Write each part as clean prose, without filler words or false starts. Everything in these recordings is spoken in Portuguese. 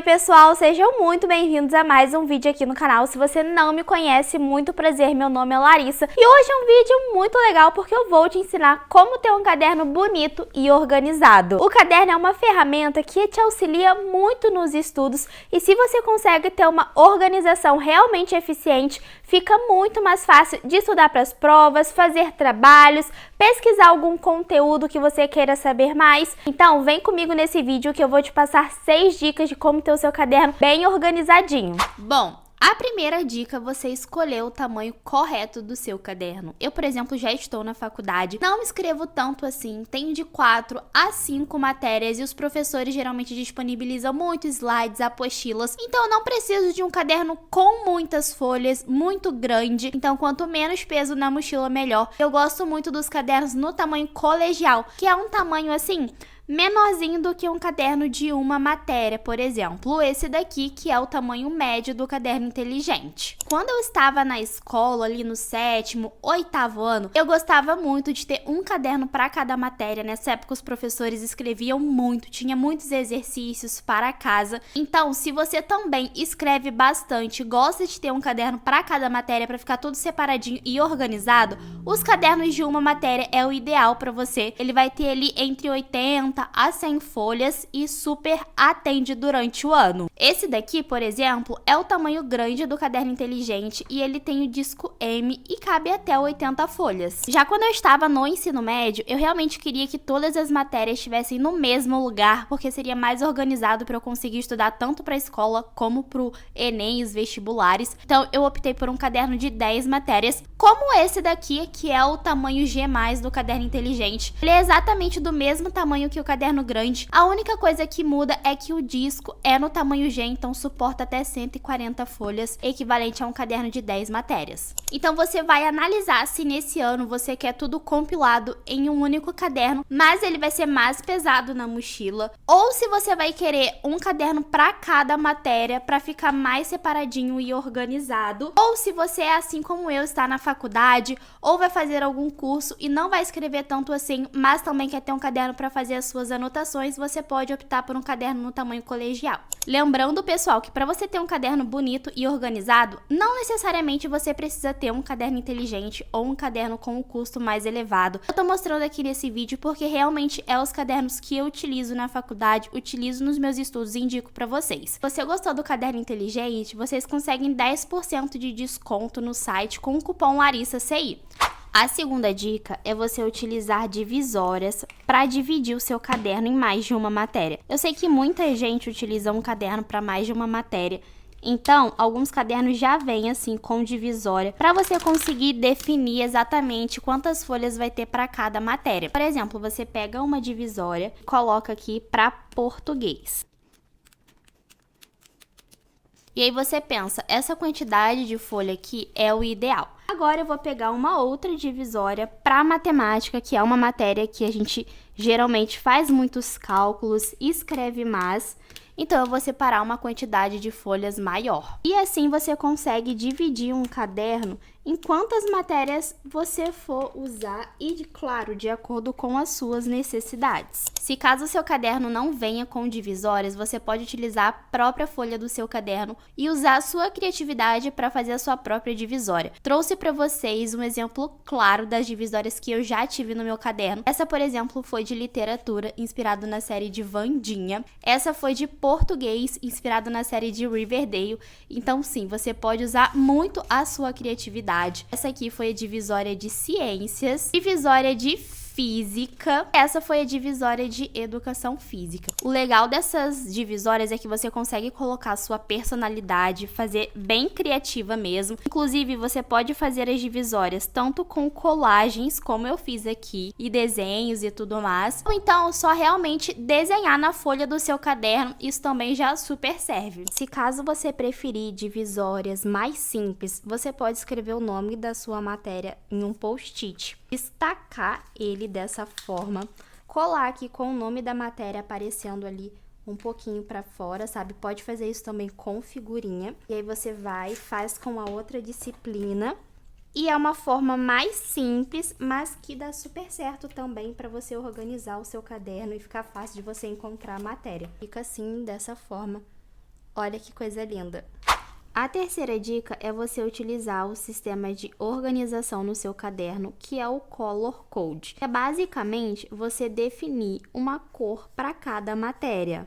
Oi pessoal, sejam muito bem-vindos a mais um vídeo aqui no canal. Se você não me conhece, muito prazer, meu nome é Larissa. E hoje é um vídeo muito legal porque eu vou te ensinar como ter um caderno bonito e organizado. O caderno é uma ferramenta que te auxilia muito nos estudos e se você consegue ter uma organização realmente eficiente, fica muito mais fácil de estudar para as provas, fazer trabalhos, pesquisar algum conteúdo que você queira saber mais. Então vem comigo nesse vídeo que eu vou te passar 6 dicas de como ter o seu caderno bem organizadinho. Bom, a primeira dica é você escolher o tamanho correto do seu caderno. Eu, por exemplo, já estou na faculdade, não escrevo tanto assim, tenho de 4 a 5 matérias e os professores geralmente disponibilizam muitos slides, apostilas, então eu não preciso de um caderno com muitas folhas, muito grande, então quanto menos peso na mochila, melhor. Eu gosto muito dos cadernos no tamanho colegial, que é um tamanho assim menorzinho do que um caderno de uma matéria, por exemplo, esse daqui que é o tamanho médio do caderno inteligente. Quando eu estava na escola, ali no 7º, 8º ano, eu gostava muito de ter um caderno para cada matéria. Nessa época os professores escreviam muito, tinha muitos exercícios para casa. Então, se você também escreve bastante, gosta de ter um caderno para cada matéria para ficar tudo separadinho e organizado, os cadernos de uma matéria é o ideal para você. Ele vai ter ali entre 80 a 100 folhas e super atende durante o ano. Esse daqui, por exemplo, é o tamanho grande do caderno inteligente e ele tem o disco M e cabe até 80 folhas. Já quando eu estava no ensino médio, eu realmente queria que todas as matérias estivessem no mesmo lugar, porque seria mais organizado para eu conseguir estudar tanto para a escola como para o Enem e os vestibulares. Então eu optei por um caderno de 10 matérias, como esse daqui, que é o tamanho G+, do caderno inteligente. Ele é exatamente do mesmo tamanho que o caderno grande. A única coisa que muda é que o disco é no tamanho G, então suporta até 140 folhas, equivalente a um caderno de 10 matérias. Então você vai analisar se nesse ano você quer tudo compilado em um único caderno, mas ele vai ser mais pesado na mochila, ou se você vai querer um caderno para cada matéria para ficar mais separadinho e organizado, ou se você é assim como eu, está na faculdade ou vai fazer algum curso e não vai escrever tanto assim, mas também quer ter um caderno para fazer as suas anotações, você pode optar por um caderno no tamanho colegial. Lembrando, pessoal, que para você ter um caderno bonito e organizado, não necessariamente você precisa ter um caderno inteligente ou um caderno com um custo mais elevado. Eu tô mostrando aqui nesse vídeo porque realmente é os cadernos que eu utilizo na faculdade, utilizo nos meus estudos e indico para vocês. Se você gostou do caderno inteligente, vocês conseguem 10% de desconto no site com o cupom LARISSACI. A segunda dica é você utilizar divisórias para dividir o seu caderno em mais de uma matéria. Eu sei que muita gente utiliza um caderno para mais de uma matéria, então alguns cadernos já vêm assim com divisória para você conseguir definir exatamente quantas folhas vai ter para cada matéria. Por exemplo, você pega uma divisória e coloca aqui para português. E aí você pensa, essa quantidade de folha aqui é o ideal. Agora eu vou pegar uma outra divisória para matemática, que é uma matéria que a gente geralmente faz muitos cálculos, escreve mais. Então eu vou separar uma quantidade de folhas maior. E assim você consegue dividir um caderno em quantas matérias você for usar e, claro, de acordo com as suas necessidades. Se caso o seu caderno não venha com divisórias, você pode utilizar a própria folha do seu caderno e usar a sua criatividade para fazer a sua própria divisória. Trouxe para vocês um exemplo claro das divisórias que eu já tive no meu caderno. Essa, por exemplo, foi de literatura, inspirado na série de Wandinha. Essa foi de português, inspirado na série de Riverdale. Então, sim, você pode usar muito a sua criatividade. Essa aqui foi a divisória de ciências, divisória de física, essa foi a divisória de educação física. O legal dessas divisórias é que você consegue colocar a sua personalidade, fazer bem criativa mesmo. Inclusive, você pode fazer as divisórias tanto com colagens, como eu fiz aqui, e desenhos e tudo mais, ou então só realmente desenhar na folha do seu caderno, isso também já super serve. Se caso você preferir divisórias mais simples, você pode escrever o nome da sua matéria em um post-it, destacar ele dessa forma, colar aqui com o nome da matéria aparecendo ali um pouquinho para fora, sabe? Pode fazer isso também com figurinha. E aí você vai, faz com a outra disciplina. E é uma forma mais simples, mas que dá super certo também para você organizar o seu caderno e ficar fácil de você encontrar a matéria. Fica assim, dessa forma, Olha que coisa linda. A terceira dica é você utilizar o sistema de organização no seu caderno, que é o Color Code. É basicamente você definir uma cor para cada matéria.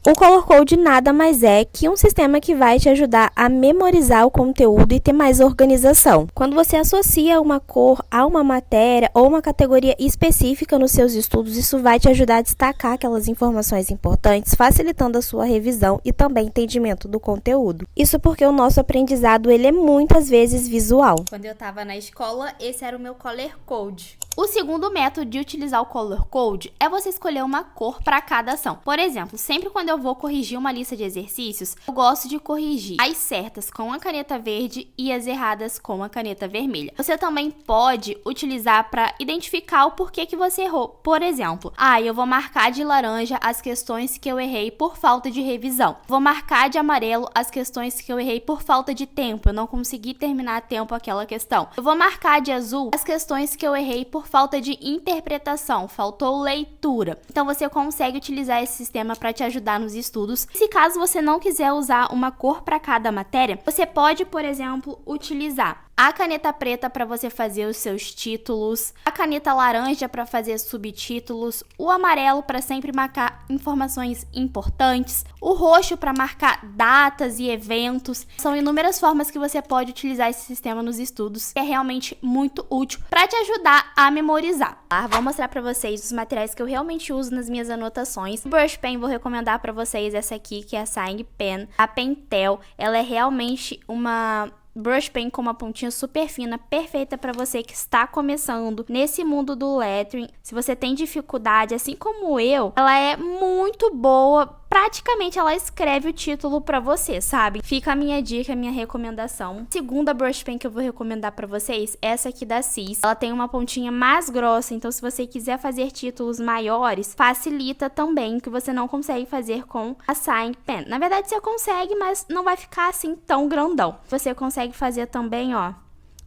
O Color Code nada mais é que um sistema que vai te ajudar a memorizar o conteúdo e ter mais organização. Quando você associa uma cor a uma matéria ou uma categoria específica nos seus estudos, isso vai te ajudar a destacar aquelas informações importantes, facilitando a sua revisão e também entendimento do conteúdo. Isso porque o nosso aprendizado ele é muitas vezes visual. Quando eu estava na escola, esse era o meu Color Code. O segundo método de utilizar o Color Code é você escolher uma cor para cada ação. Por exemplo, sempre quando eu vou corrigir uma lista de exercícios, eu gosto de corrigir as certas com a caneta verde e as erradas com a caneta vermelha. Você também pode utilizar para identificar o porquê que você errou. Por exemplo, eu vou marcar de laranja as questões que eu errei por falta de revisão. Vou marcar de amarelo as questões que eu errei por falta de tempo. Eu não consegui terminar a tempo aquela questão. Eu vou marcar de azul as questões que eu errei por falta de interpretação, faltou leitura. Então você consegue utilizar esse sistema para te ajudar nos estudos. Se caso você não quiser usar uma cor para cada matéria, você pode, por exemplo, utilizar a caneta preta para você fazer os seus títulos, a caneta laranja para fazer subtítulos, o amarelo para sempre marcar informações importantes, o roxo para marcar datas e eventos. São inúmeras formas que você pode utilizar esse sistema nos estudos, que é realmente muito útil para te ajudar a memorizar. Vou mostrar para vocês os materiais que eu realmente uso nas minhas anotações. O Brush Pen, vou recomendar para vocês essa aqui, que é a Saing Pen, a Pentel. Ela é realmente uma brush pen com uma pontinha super fina, perfeita para você que está começando nesse mundo do lettering. Se você tem dificuldade, assim como eu, ela é muito boa. Praticamente ela escreve o título para você, sabe? Fica a minha dica, a minha recomendação. Segunda brush pen que eu vou recomendar para vocês, essa aqui da Cis. Ela tem uma pontinha mais grossa, então se você quiser fazer títulos maiores, facilita também, que você não consegue fazer com a Saing Pen. Na verdade você consegue, mas não vai ficar assim tão grandão. Você consegue fazer também,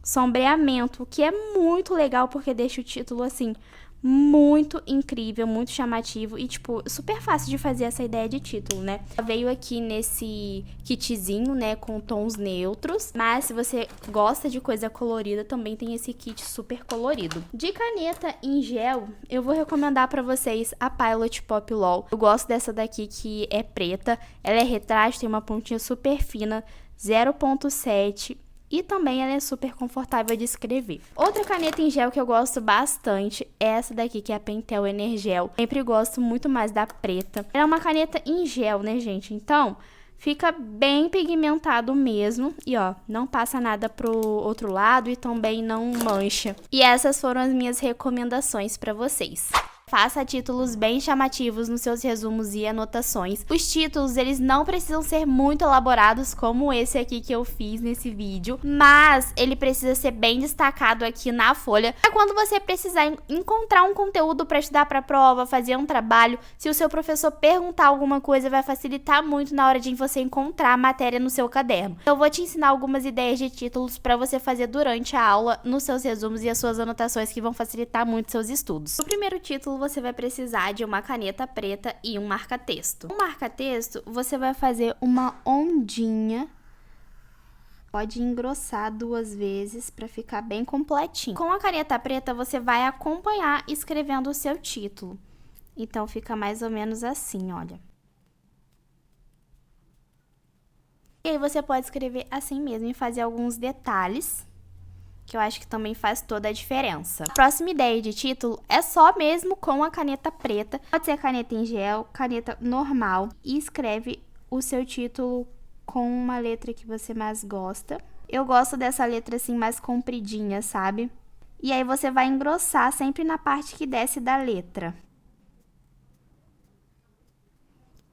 sombreamento, o que é muito legal porque deixa o título assim muito incrível, muito chamativo e, super fácil de fazer essa ideia de título, né? Veio aqui nesse kitzinho, né, com tons neutros, mas se você gosta de coisa colorida, também tem esse kit super colorido. De caneta em gel, eu vou recomendar pra vocês a Pilot Pop LOL. Eu gosto dessa daqui que é preta, ela é retrátil, tem uma pontinha super fina, 0.7. E também ela é super confortável de escrever. Outra caneta em gel que eu gosto bastante é essa daqui, que é a Pentel Energel. Sempre gosto muito mais da preta. Ela é uma caneta em gel, né, gente? Então, fica bem pigmentado mesmo. E, não passa nada pro outro lado e também não mancha. E essas foram as minhas recomendações para vocês. Faça títulos bem chamativos nos seus resumos e anotações. Os títulos, eles não precisam ser muito elaborados como esse aqui que eu fiz nesse vídeo, mas ele precisa ser bem destacado aqui na folha. É quando você precisar encontrar um conteúdo para estudar para a prova, fazer um trabalho, se o seu professor perguntar alguma coisa, vai facilitar muito na hora de você encontrar a matéria no seu caderno. Eu vou te ensinar algumas ideias de títulos para você fazer durante a aula, nos seus resumos e as suas anotações, que vão facilitar muito seus estudos. O primeiro título, você vai precisar de uma caneta preta e um marca-texto. O marca-texto, você vai fazer uma ondinha. Pode engrossar 2 vezes para ficar bem completinho. Com a caneta preta, você vai acompanhar escrevendo o seu título. Então, fica mais ou menos assim, olha. E aí, você pode escrever assim mesmo e fazer alguns detalhes, que eu acho que também faz toda a diferença. A próxima ideia de título é só mesmo com a caneta preta. Pode ser caneta em gel, caneta normal. E escreve o seu título com uma letra que você mais gosta. Eu gosto dessa letra assim mais compridinha, sabe? E aí você vai engrossar sempre na parte que desce da letra.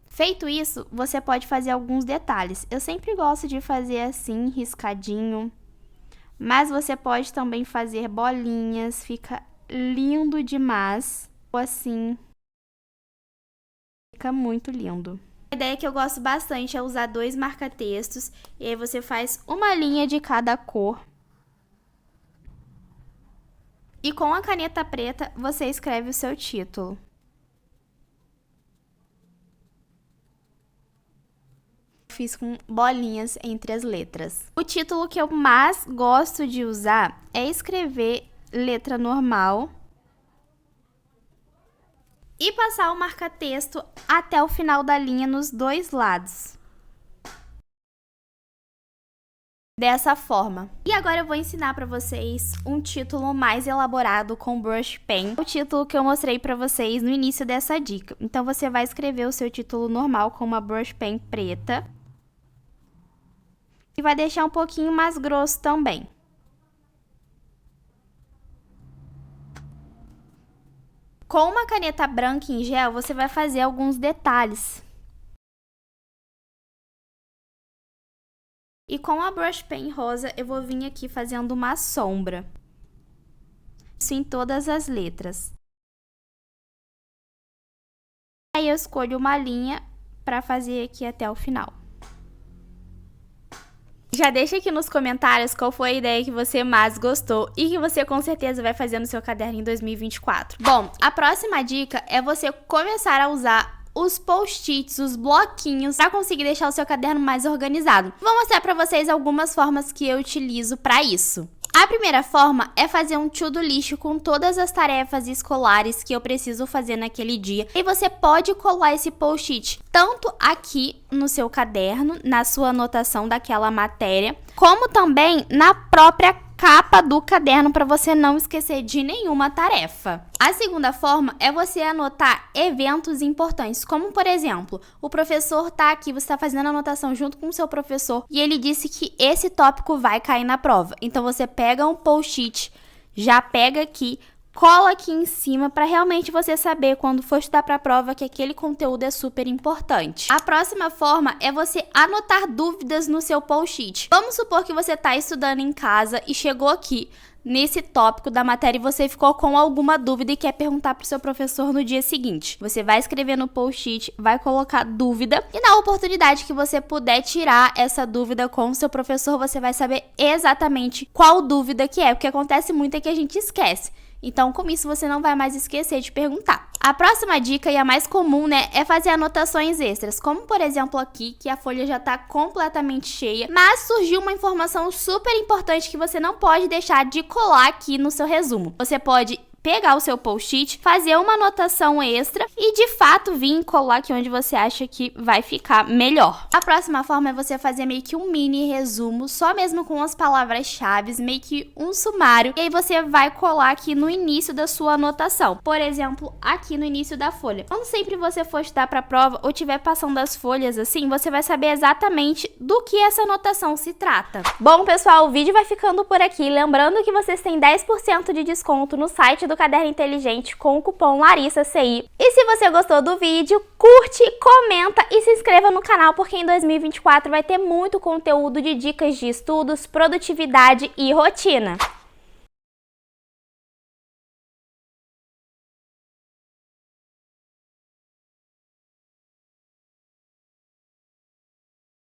Feito isso, você pode fazer alguns detalhes. Eu sempre gosto de fazer assim, riscadinho. Mas você pode também fazer bolinhas, fica lindo demais. Ou assim, fica muito lindo. A ideia que eu gosto bastante é usar 2 marca-textos. E aí você faz uma linha de cada cor. E com a caneta preta, você escreve o seu título. Fiz com bolinhas entre as letras. O título que eu mais gosto de usar é escrever letra normal e passar o marca-texto até o final da linha nos dois lados. Dessa forma. E agora eu vou ensinar para vocês um título mais elaborado com brush pen. O título que eu mostrei para vocês no início dessa dica. Então você vai escrever o seu título normal com uma brush pen preta. E vai deixar um pouquinho mais grosso também. Com uma caneta branca em gel, você vai fazer alguns detalhes. E com a brush pen rosa, eu vou vir aqui fazendo uma sombra. Isso em todas as letras. Aí eu escolho uma linha para fazer aqui até o final. Já deixa aqui nos comentários qual foi a ideia que você mais gostou e que você com certeza vai fazer no seu caderno em 2024. Bom, a próxima dica é você começar a usar os post-its, os bloquinhos, para conseguir deixar o seu caderno mais organizado. Vou mostrar para vocês algumas formas que eu utilizo para isso. A primeira forma é fazer um to-do list com todas as tarefas escolares que eu preciso fazer naquele dia. E você pode colar esse post-it tanto aqui no seu caderno, na sua anotação daquela matéria, como também na própria capa do caderno para você não esquecer de nenhuma tarefa. A segunda forma é você anotar eventos importantes, como por exemplo, o professor tá aqui, você está fazendo a anotação junto com o seu professor e ele disse que esse tópico vai cair na prova. Então você pega um post-it, já pega aqui, cola aqui em cima para realmente você saber quando for estudar para a prova que aquele conteúdo é super importante. A próxima forma é você anotar dúvidas no seu post-it. Vamos supor que você está estudando em casa e chegou aqui nesse tópico da matéria e você ficou com alguma dúvida e quer perguntar para o seu professor no dia seguinte. Você vai escrever no post-it, vai colocar dúvida e na oportunidade que você puder tirar essa dúvida com o seu professor, você vai saber exatamente qual dúvida que é. O que acontece muito é que a gente esquece. Então, com isso, você não vai mais esquecer de perguntar. A próxima dica, e a mais comum, né, é fazer anotações extras. Como, por exemplo, aqui, que a folha já está completamente cheia, mas surgiu uma informação super importante que você não pode deixar de colar aqui no seu resumo. Você pode pegar o seu post-it, fazer uma anotação extra e de fato vir colar aqui onde você acha que vai ficar melhor. A próxima forma é você fazer meio que um mini resumo, só mesmo com as palavras-chave, meio que um sumário, e aí você vai colar aqui no início da sua anotação. Por exemplo, aqui no início da folha. Quando sempre você for estudar para a prova ou estiver passando as folhas assim, você vai saber exatamente do que essa anotação se trata. Bom, pessoal, o vídeo vai ficando por aqui. Lembrando que vocês têm 10% de desconto no site do Caderno Inteligente com o cupom LarissaCI. E se você gostou do vídeo, curte, comenta e se inscreva no canal, porque em 2024 vai ter muito conteúdo de dicas de estudos, produtividade e rotina.